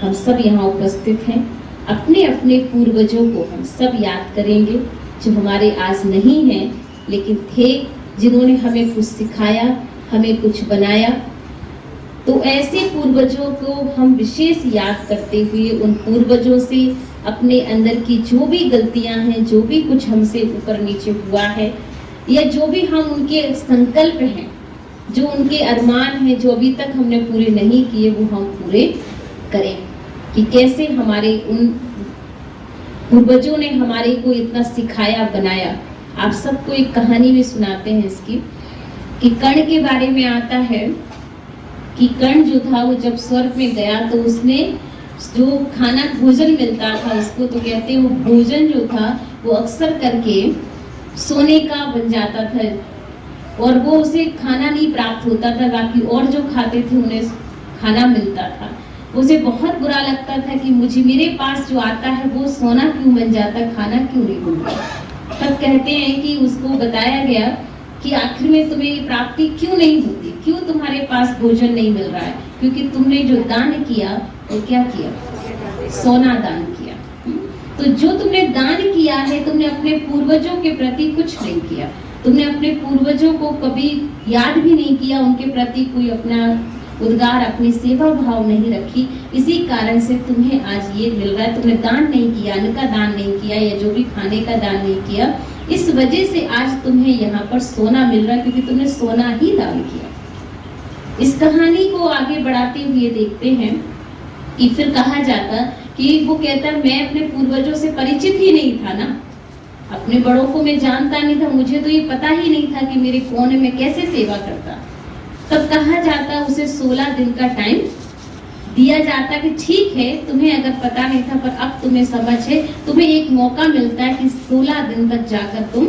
हम सब यहाँ उपस्थित हैं। अपने अपने पूर्वजों को हम सब याद करेंगे जो हमारे आज नहीं हैं लेकिन थे, जिन्होंने हमें कुछ सिखाया, हमें कुछ बनाया। तो ऐसे पूर्वजों को हम विशेष याद करते हुए उन पूर्वजों से अपने अंदर की जो भी गलतियां हैं, जो भी कुछ हमसे ऊपर नीचे हुआ है, या जो भी हम उनके संकल्प हैं, जो उनके अरमान हैं, जो अभी तक हमने पूरे नहीं किए, वो हम पूरे करें। कि कैसे हमारे उन पूर्वजों ने हमारे को इतना सिखाया, बनाया। आप सबको एक कहानी भी सुनाते हैं इसकी, कि कर्ण के बारे में आता है कि कर्ण जो था वो जब स्वर्ग में गया तो उसने जो खाना भोजन मिलता था उसको, तो कहते हैं वो भोजन जो था वो अक्सर करके सोने का बन जाता था और वो उसे खाना नहीं प्राप्त होता था। बाकी और जो खाते थे उन्हें खाना मिलता था। उसे बहुत बुरा लगता था कि मुझे, मेरे पास जो आता है वो सोना क्यों बन जाता, खाना क्यों नहीं बनता। तब कहते हैं कि उसको बताया गया कि आखिर में तुम्हें ये प्राप्ति क्यों नहीं होती, क्यों तुम्हारे पास भोजन नहीं मिल रहा है, क्योंकि तुमने जो दान किया वो क्या किया, सोना दान किया। तो जो तुमने दान किया है, तुमने अपने पूर्वजों के प्रति कुछ नहीं किया, तुमने अपने पूर्वजों को कभी याद भी नहीं किया, उनके प्रति कोई अपना उद्गार, अपनी सेवा भाव नहीं रखी। इसी कारण से तुम्हें आज ये मिल रहा है। तुमने दान नहीं किया, अन्न का दान नहीं किया, या जो भी खाने का दान नहीं किया, इस वजह से आज तुम्हें यहाँ पर सोना मिल रहा है, क्योंकि तुमने सोना ही दान किया। इस कहानी को आगे बढ़ाते हुए देखते हैं कि फिर कहा जाता कि वो कहता, मैं अपने पूर्वजों से परिचित ही नहीं था ना, अपने बड़ों को मैं जानता नहीं था, मुझे तो ये पता ही नहीं था कि मेरे कौन है, मैं कैसे सेवा करता। तब कहा जाता उसे 16 दिन का टाइम दिया जाता कि ठीक है, तुम्हें अगर पता नहीं था पर अब तुम्हें समझ है, तुम्हें एक मौका मिलता है कि 16 दिन तक जाकर तुम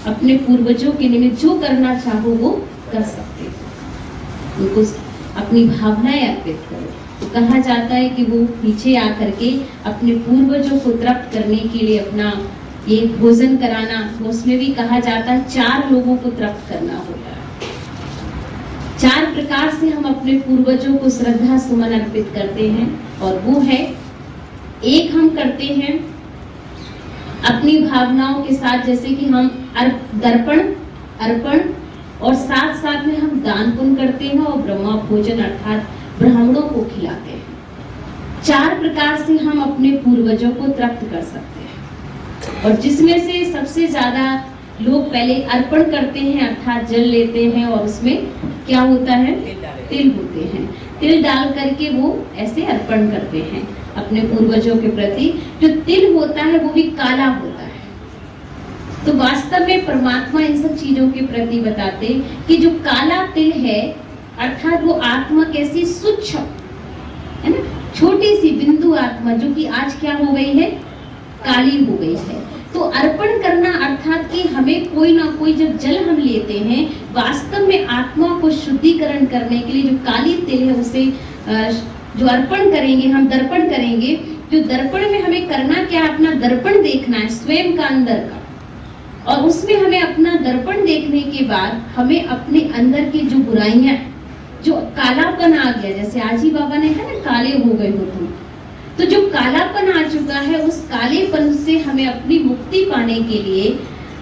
अपने पूर्वजों के निमित्त जो करना चाहो वो कर सकते हो, उनको अपनी भावनाएं अर्पित करो। तो कहा जाता है कि वो पीछे आकर के अपने पूर्वजों को तृप्त करने के लिए अपना ये भोजन कराना, उसमें भी कहा जाता है 4 लोगों को तृप्त करना होता है। 4 प्रकार से हम अपने पूर्वजों को श्रद्धा सुमन अर्पित करते हैं, और वो है, एक हम करते हैं अपनी भावनाओं के साथ, जैसे कि हम दर्पण, अर्पण, और साथ साथ में हम दान पुण्य करते हैं और ब्रह्मा भोजन अर्थात ब्राह्मणों को खिलाते हैं। 4 प्रकार से हम अपने पूर्वजों को तृप्त कर सकते हैं, और जिसमें से सबसे ज्यादा लोग पहले अर्पण करते हैं, अर्थात जल लेते हैं और उसमें क्या होता है, तिल होते हैं। तिल डाल करके वो ऐसे अर्पण करते हैं अपने पूर्वजों के प्रति। जो तिल होता है वो भी काला होता है। तो वास्तव में परमात्मा इन सब चीजों के प्रति बताते कि जो काला तिल है, अर्थात वो आत्मा कैसी स्वच्छ है ना, छोटी सी बिंदु आत्मा, जो कि आज क्या हो गई है, काली हो गई है। तो अर्पण करना अर्थात कि हमें कोई ना कोई, जब जल हम लेते हैं, वास्तव में आत्मा को शुद्धिकरण करने के लिए जो काली तिल है उसे जो अर्पण करेंगे, हम दर्पण करेंगे। जो दर्पण में हमें करना क्या, अपना दर्पण देखना है स्वयं का अंदर का, और उसमें हमें अपना दर्पण देखने के बाद हमें अपने अंदर की जो बुराइयां, जो कालापन आ गया, जैसे आजी बाबा ने कहा ना, काले हो गए हो तुम, तो जो कालापन आ चुका है, उस कालेपन से हमें अपनी मुक्ति पाने के लिए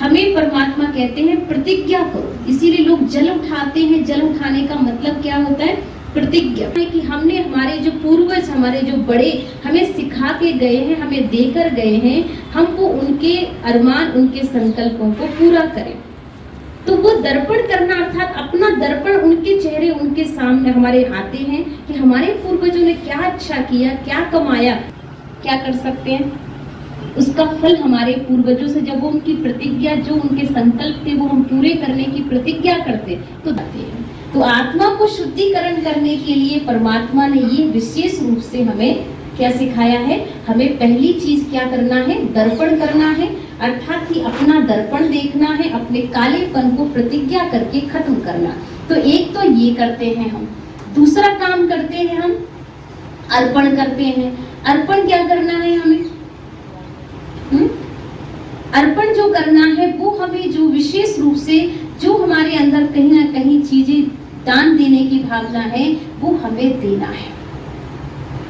हमें परमात्मा कहते हैं प्रतिज्ञा करो। इसीलिए लोग जल उठाते हैं। जल उठाने का मतलब क्या होता है, प्रतिज्ञा है कि हमने, हमारे जो पूर्वज, हमारे जो बड़े हमें सिखा के गए हैं, हमें देकर गए हैं, हमको उनके अरमान, उनके संकल्पों को पूरा करें। तो वो दर्पण करना अर्थात अपना दर्पण, उनके चेहरे उनके सामने हमारे आते हैं कि हमारे पूर्वजों ने क्या अच्छा किया, क्या कमाया, क्या कर सकते हैं, उसका फल हमारे पूर्वजों से, जब वो उनकी प्रतिज्ञा, जो उनके संकल्प थे वो हम पूरे करने की प्रतिज्ञा करते तो आते हैं। तो आत्मा को शुद्धिकरण करने के लिए परमात्मा ने ये विशेष रूप से हमें क्या सिखाया है, हमें पहली चीज क्या करना है, दर्पण करना है, अर्थात कि अपना दर्पण देखना है, अपने कालेपन को प्रतिज्ञा करके खत्म करना। तो एक तो ये करते हैं हम। दूसरा काम करते हैं हम अर्पण करते हैं। अर्पण क्या करना है हमें, अर्पण जो करना है वो हमें जो विशेष रूप से जो हमारे अंदर कहीं ना कहीं चीजें दान देने की भावना है वो हमें देना है।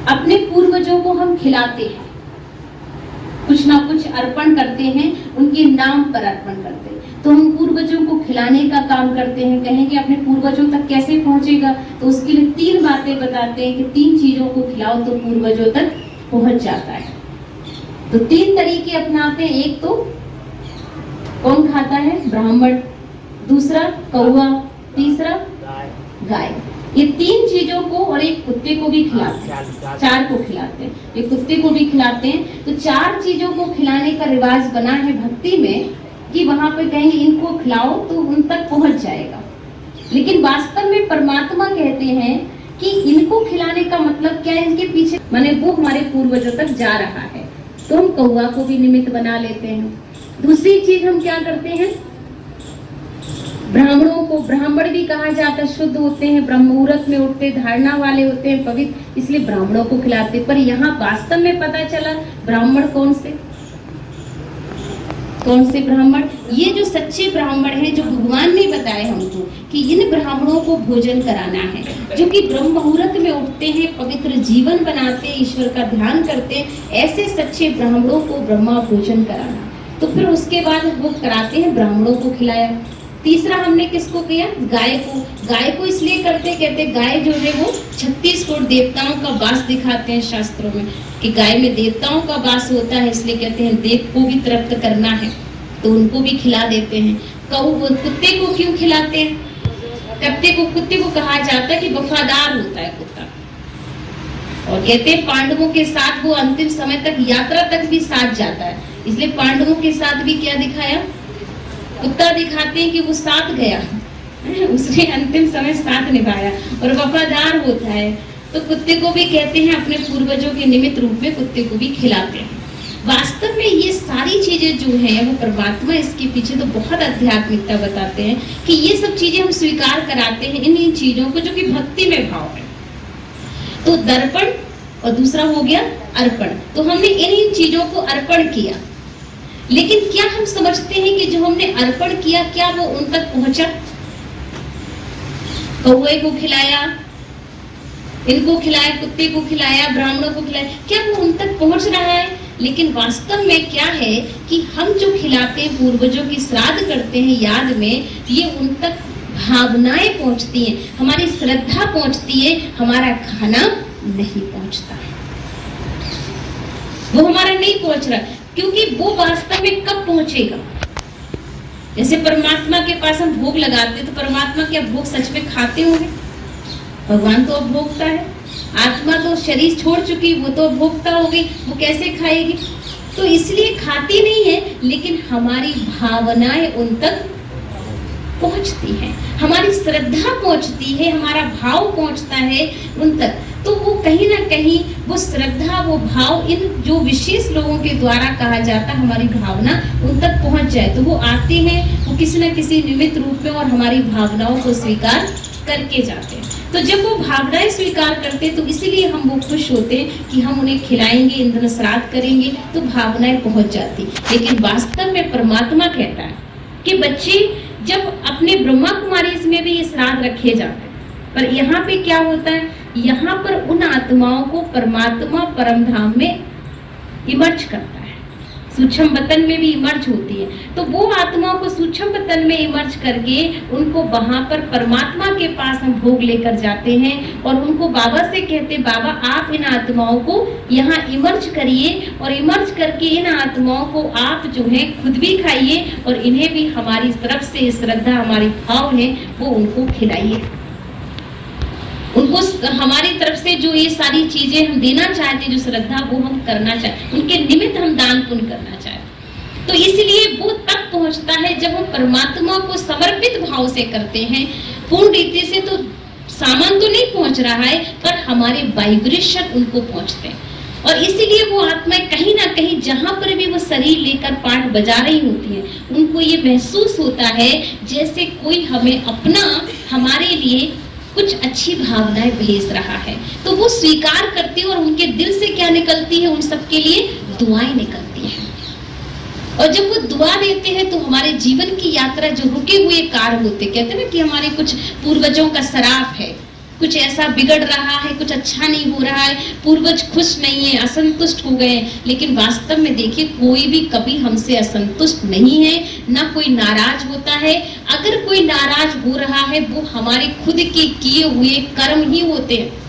अपने पूर्व पूर्वजों को हम खिलाते हैं, कुछ ना कुछ अर्पण करते हैं, उनके नाम पर अर्पण करते हैं। तो हम पूर्वजों को खिलाने का काम करते हैं। कहेंगे अपने पूर्वजों तक कैसे पहुंचेगा, तो उसके लिए 3 बातें बताते हैं कि 3 चीजों को खिलाओ तो पूर्वजों तक पहुंच जाता है। तो 3 तरीके अपनाते हैं। एक तो कौन खाता है? ब्राह्मण, दूसरा कौवा, तीसरा गाय। ये 3 चीजों को, और एक कुत्ते को भी खिलाते हैं, 4 को खिलाते हैं, एक कुत्ते को भी खिलाते हैं। तो 4 चीजों को खिलाने का रिवाज बना है भक्ति में कि वहां पे कहेंगे इनको खिलाओ तो उन तक पहुंच जाएगा। लेकिन वास्तव में परमात्मा कहते हैं कि इनको खिलाने का मतलब क्या है, इनके पीछे माने वो हमारे पूर्वजों तक जा रहा है। तो हम कौवा को भी निमित्त बना लेते हैं। दूसरी चीज हम क्या करते हैं, ब्राह्मणों को, ब्राह्मण भी कहा जाता है, शुद्ध होते हैं, ब्रह्म मुहूर्त में उठते, धारणा वाले होते हैं, पवित्र, इसलिए ब्राह्मणों को खिलाते। पर यहाँ वास्तव में पता चला ब्राह्मण कौन से ब्राह्मण? ये जो सच्चे ब्राह्मण हैं, जो भगवान ने बताए हमको कि इन ब्राह्मणों को भोजन कराना है, जो कि ब्रह्म मुहूर्त में उठते हैं, पवित्र जीवन बनाते हैं, ईश्वर का ध्यान करते हैं, ऐसे सच्चे ब्राह्मणों को ब्रह्मा भोजन कराना। तो फिर उसके बाद वो कराते हैं, ब्राह्मणों को खिलाया। तीसरा हमने किसको किया? गाय को। गाय को इसलिए कहते गाय जो है वो 36 करोड़ देवताओं का वास दिखाते हैं शास्त्रों में कि गाय में देवताओं का वास होता है, इसलिए कहते हैं देव को भी तृप्त करना है, तो उनको भी खिला देते हैं। कुत्ते को क्यों खिलाते हैं? कुत्ते को कहा जाता है कि वफादार होता है कुत्ता, और कहते हैं पांडवों के साथ वो अंतिम समय तक, यात्रा तक भी साथ जाता है, इसलिए पांडवों के साथ भी क्या दिखाया? कुत्ता दिखाते हैं कि वो साथ गया, उसने अंतिम समय साथ निभाया और वफादार होता है। तो कुत्ते को भी कहते हैं, अपने पूर्वजों के निमित्त रूप में कुत्ते को भी खिलाते हैं। वास्तव में ये सारी चीजें जो हैं वो परमात्मा इसके पीछे तो बहुत आध्यात्मिकता बताते हैं कि ये सब चीजें हम स्वीकार कराते हैं, इन चीजों को जो कि भक्ति में भाव है। तो दर्पण और दूसरा हो गया अर्पण। तो हमने इन चीजों को अर्पण किया, लेकिन क्या हम समझते हैं कि जो हमने अर्पण किया क्या वो उन तक पहुंचा? कौवे को खिलाया, इनको खिलाया, कुत्ते को खिलाया, ब्राह्मणों को खिलाया, क्या वो उन तक पहुंच रहा है? लेकिन वास्तव में क्या है कि हम जो खिलाते हैं, पूर्वजों की श्राद्ध करते हैं याद में, ये उन तक भावनाएं पहुंचती हैं, हमारी श्रद्धा पहुंचती है, हमारा खाना नहीं पहुंचता है, वो हमारा नहीं पहुंच रहा, क्योंकि वो वास्तव में कब पहुंचेगा? जैसे परमात्मा के पास हम भोग लगाते, तो परमात्मा क्या भोग सच में खाते होंगे? भगवान तो अब भोगता है, आत्मा तो शरीर छोड़ चुकी, वो तो भोगता हो गई, वो कैसे खाएगी? तो इसलिए खाती नहीं है, लेकिन हमारी भावनाएं उन तक पहुंचती हैं, हमारी श्रद्धा पहुंचती है, हमारा भाव पहुंचता है उन तक। तो वो कहीं ना कहीं वो श्रद्धा, वो भाव, इन जो विशेष लोगों के द्वारा कहा जाता, हमारी भावना उन तक पहुंच जाए, तो वो आते हैं, वो किसी न किसी निमित्त रूप में और हमारी भावनाओं को स्वीकार करके जाते हैं। तो जब वो भावनाएं स्वीकार करते हैं, तो इसीलिए हम वो खुश होते हैं कि हम उन्हें खिलाएंगे, इंद्र श्राद्ध करेंगे, तो भावनाएं पहुंच जाती। लेकिन वास्तव में परमात्मा कहता है कि बच्चे जब अपने ब्रह्मा कुमारी इसमें भी ये श्राद्ध रखे जाते हैं, पर यहाँ पे क्या होता है, यहाँ पर उन आत्माओं को परमात्मा परम धाम में इमर्ज करता है, सूक्ष्म वतन में भी इमर्ज होती है। तो वो आत्माओं को सूक्ष्म वतन में इमर्ज करके उनको वहां पर परमात्मा के पास हम भोग लेकर जाते हैं, और उनको बाबा से कहते, बाबा आप इन आत्माओं को यहाँ इमर्ज करिए, और इमर्ज करके इन आत्माओं को आप जो है खुद भी खाइए, और इन्हें भी हमारी तरफ से श्रद्धा, हमारी भाव है वो उनको खिलाइए, उनको हमारी तरफ से जो ये सारी चीजें हम देना चाहते हैं, जो श्रद्धा, वो हम करना चाहते, उनके निमित्त हम दान पुण्य करना चाहते। तो इसलिए वो तक पहुंचता है जब हम परमात्मा को समर्पित भाव से करते हैं, पूर्ण रीति से। तो सामान तो नहीं पहुंच रहा है, पर हमारे वाइब्रेशन उनको पहुंचते हैं, और इसीलिए वो आत्माएं कहीं ना कहीं जहां पर भी वो शरीर लेकर पाठ बजा रही होती है, उनको ये महसूस होता है जैसे कोई हमें अपना, हमारे लिए कुछ अच्छी भावनाएं भेज रहा है। तो वो स्वीकार करते हैं, और उनके दिल से क्या निकलती है, उन सबके लिए दुआएं निकलती हैं। और जब वो दुआ देते हैं, तो हमारे जीवन की यात्रा, जो रुके हुए कार्य होते, कहते हैं ना कि हमारे कुछ पूर्वजों का सराप है, कुछ ऐसा बिगड़ रहा है, कुछ अच्छा नहीं हो रहा है, पूर्वज खुश नहीं है, असंतुष्ट हो गए। लेकिन वास्तव में देखिए, कोई भी कभी हमसे असंतुष्ट नहीं है, ना कोई नाराज होता है। अगर कोई नाराज हो रहा है, वो हमारे खुद के किए हुए कर्म ही होते हैं।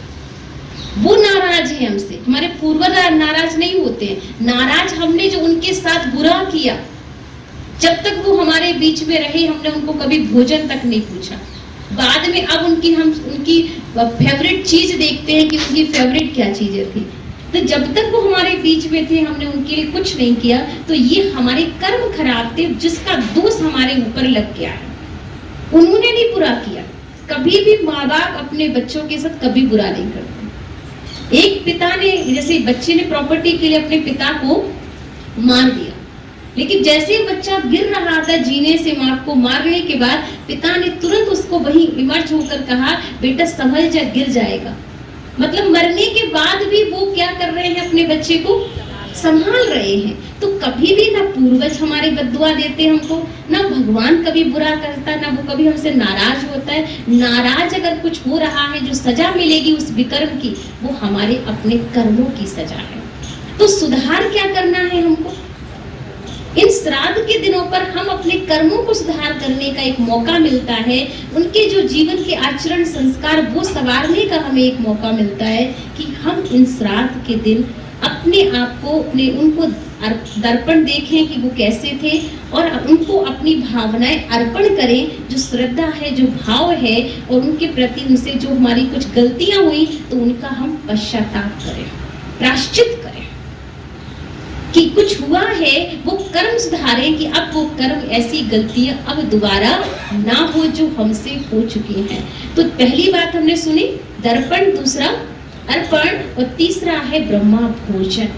वो नाराज है हमसे, हमारे पूर्वज नाराज नहीं होते हैं। नाराज हमने जो उनके साथ बुरा किया, जब तक वो हमारे बीच में रहे, हमने उनको कभी भोजन तक नहीं पूछा। बाद में अब उनकी फेवरेट चीज देखते हैं कि उनकी फेवरेट क्या चीजें थी। तो जब तक वो हमारे बीच में थे, हमने उनके लिए कुछ नहीं किया, तो ये हमारे कर्म खराब थे, जिसका दोष हमारे ऊपर लग गया है। उन्होंने नहीं बुरा किया। कभी भी माँ बाप अपने बच्चों के साथ कभी बुरा नहीं करते। एक पिता ने, जैसे बच्चे ने प्रॉपर्टी के लिए अपने पिता को मार दिया, लेकिन जैसे ही बच्चा गिर रहा था जीने से, माँ को मारने के बाद पिता ने तुरंत उसको वही इमर्ज होकर कहा, बेटा समझ जा, गिर जाएगा। मतलब मरने के बाद भी वो क्या कर रहे हैं, अपने बच्चे को संभाल रहे हैं। तो कभी भी ना पूर्वज हमारे बद्दुआ देते हमको, ना भगवान कभी बुरा करता, ना वो कभी हमसे नाराज होता है। नाराज अगर कुछ हो रहा है, जो सजा मिलेगी उस विकर्म की, वो हमारे अपने कर्मों की सजा है। तो सुधार क्या करना है हमको? इन श्राद्ध के दिनों पर हम अपने कर्मों को सुधार करने का एक मौका मिलता है। उनके जो जीवन के आचरण संस्कार, वो संवारने का हमें एक मौका मिलता है कि हम इन श्राद्ध के दिन अपने आप को, उनको दर्पण देखें कि वो कैसे थे, और उनको अपनी भावनाएं अर्पण करें। जो श्रद्धा है, जो भाव है, और उनके प्रति उनसे जो हमारी कुछ गलतियां हुई, तो उनका हम पश्चाताप करें, प्रायश्चित करें कि कुछ हुआ है, वो कर्म सुधारें कि अब वो कर्म, ऐसी गलतियां अब दोबारा ना हो जो हमसे हो चुकी हैं। तो पहली बात हमने सुनी दर्पण, दूसरा अर्पण, और तीसरा है ब्रह्मा भोजन,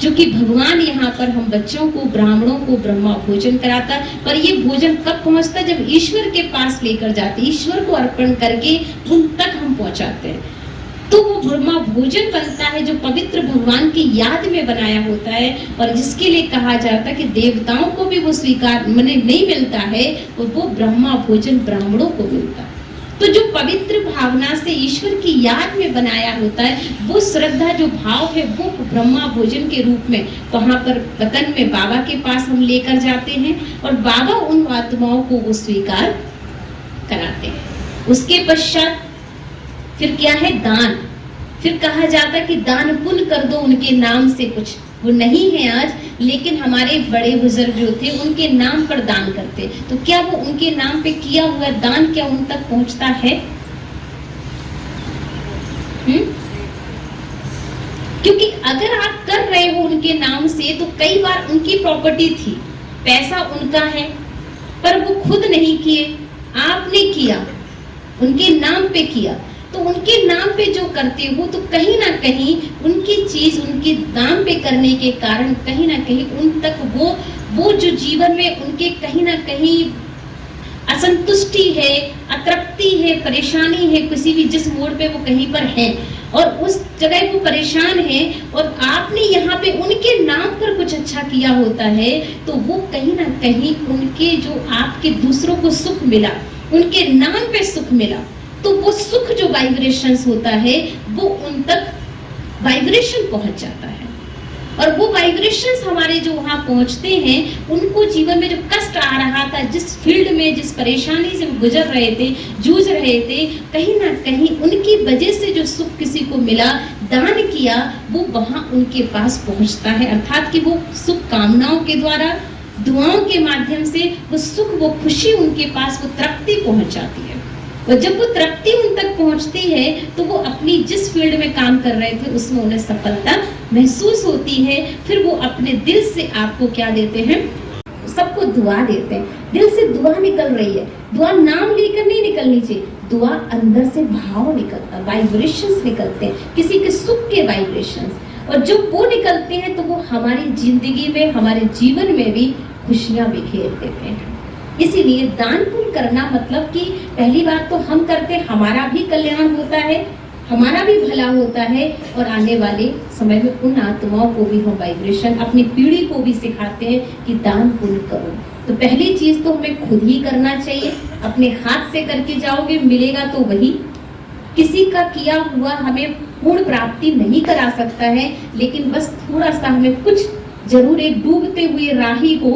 जो कि भगवान यहाँ पर हम बच्चों को, ब्राह्मणों को ब्रह्मा भोजन कराता। पर ये भोजन कब पहुँचता? जब ईश्वर के पास लेकर जाते, ईश्वर को अर्पण करके उन तक हम पहुँचाते हैं, तो वो ब्रह्मा भोजन बनता है, जो पवित्र भगवान की याद में बनाया होता है, और जिसके लिए कहा जाता है कि देवताओं को भी वो स्वीकार नहीं मिलता है, और वो ब्रह्मा भोजन ब्राह्मणों को मिलता है। तो जो पवित्र भावना से ईश्वर की याद में बनाया होता है, वो श्रद्धा, जो भाव है, वो ब्रह्मा भोजन के रूप में वहां पर वतन में बाबा के पास हम लेकर जाते हैं, और बाबा उन आत्माओं को वो स्वीकार कराते हैं। उसके पश्चात फिर क्या है? दान। फिर कहा जाता कि दान पुण्य कर दो उनके नाम से कुछ। वो नहीं है आज, लेकिन हमारे बड़े बुजुर्ग जो थे, उनके नाम पर दान करते। तो क्या वो उनके नाम पे किया हुआ दान क्या उन तक पहुंचता है? क्योंकि अगर आप कर रहे हो उनके नाम से, तो कई बार उनकी प्रॉपर्टी थी, पैसा उनका है, पर वो खुद नहीं किए, आपने किया, उनके नाम पे किया। तो उनके नाम पे जो करते हो, तो कहीं ना कहीं उनकी चीज उनके नाम पे करने के कारण कहीं ना कहीं उन तक वो जो जीवन में उनके कहीं ना कहीं असंतुष्टि है, अतृप्ति है, परेशानी है, किसी भी जिस मोड़ पे वो कहीं पर है, और उस जगह वो परेशान है, और आपने यहाँ पे उनके नाम पर कुछ अच्छा किया होता है, तो वो कहीं ना कहीं उनके जो आपके दूसरों को सुख मिला, उनके नाम पे सुख मिला, तो वो सुख जो वाइब्रेशंस होता है, वो उन तक वाइब्रेशन पहुंच जाता है। और वो वाइब्रेशंस हमारे जो वहां पहुंचते हैं, उनको जीवन में जो कष्ट आ रहा था, जिस फील्ड में, जिस परेशानी से वो गुजर रहे थे, जूझ रहे थे, कहीं ना कहीं उनकी वजह से जो सुख किसी को मिला, दान किया, वो वहां उनके पास पहुंचता है। अर्थात कि वो सुख कामनाओं के द्वारा, दुआओं के माध्यम से वो सुख, वो खुशी उनके पास, वो तृप्ति पहुंच जाती है। और जब वो तृप्ति उन तक पहुंचती है, तो वो अपनी जिस फील्ड में काम कर रहे थे, उसमें उन्हें सफलता महसूस होती है। फिर वो अपने दिल से आपको क्या देते हैं? सबको दुआ देते हैं। दिल से दुआ निकल रही है, दुआ नाम लेकर नहीं निकलनी चाहिए, दुआ अंदर से भाव निकलता, वाइब्रेशंस निकलते हैं, किसी के सुख के वाइब्रेशंस। और जब वो निकलते हैं, तो वो हमारी जिंदगी में, हमारे जीवन में भी खुशियां बिखेर देते हैं। इसीलिए दान पुण्य करना मतलब कि पहली बात तो हम करते, हमारा भी कल्याण होता है, हमारा भी भला होता है, और आने वाले समय में उन आत्माओं को भी हम वाइब्रेशन, अपनी पीढ़ी को भी सिखाते हैं कि दान पुण्य करो। तो पहली चीज तो हमें खुद ही करना चाहिए। अपने हाथ से करके जाओगे, मिलेगा तो वही, किसी का किया हुआ हमें पूर्ण प्राप्ति नहीं करा सकता है, लेकिन बस थोड़ा सा हमें कुछ जरूर एक डूबते हुए राही को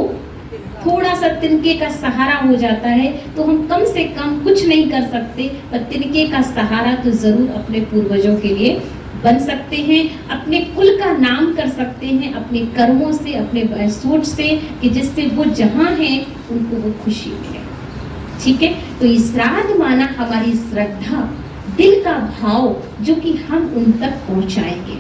थोड़ा सा तिनके का सहारा हो जाता है, तो हम कम से कम कुछ नहीं कर सकते, पर तिनके का सहारा तो जरूर अपने पूर्वजों के लिए बन सकते हैं, अपने कुल का नाम कर सकते हैं, अपने कर्मों से, अपने सोच से, कि जिससे वो जहाँ हैं उनको वो खुशी मिले। ठीक है, तो ये श्राद्ध माना हमारी श्रद्धा, दिल का भाव, जो कि हम उन तक पहुंचाएंगे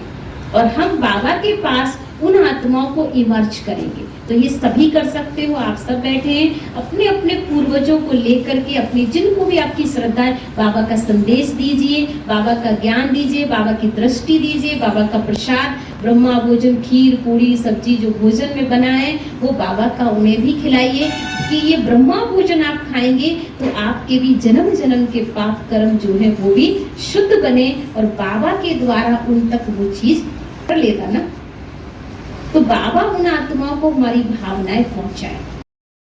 और हम बाबा के पास उन आत्माओं को इमर्ज करेंगे। तो ये सभी कर सकते हो, आप सब बैठे हैं, अपने अपने पूर्वजों को लेकर के, अपने जिनको भी आपकी श्रद्धा है, बाबा का संदेश दीजिए, बाबा का ज्ञान दीजिए, बाबा की दृष्टि दीजिए, बाबा का प्रसाद, ब्रह्मा भोजन, खीर पूरी सब्जी जो भोजन में बना है वो बाबा का उन्हें भी खिलाइए, कि ये ब्रह्मा भोजन आप खाएंगे तो आपके भी जन्म जन्म के पाप कर्म जो है वो भी शुद्ध बने और बाबा के द्वारा उन तक वो चीज कर लेता ना। तो बाबा उन आत्माओं को हमारी भावनाएं पहुंचाए।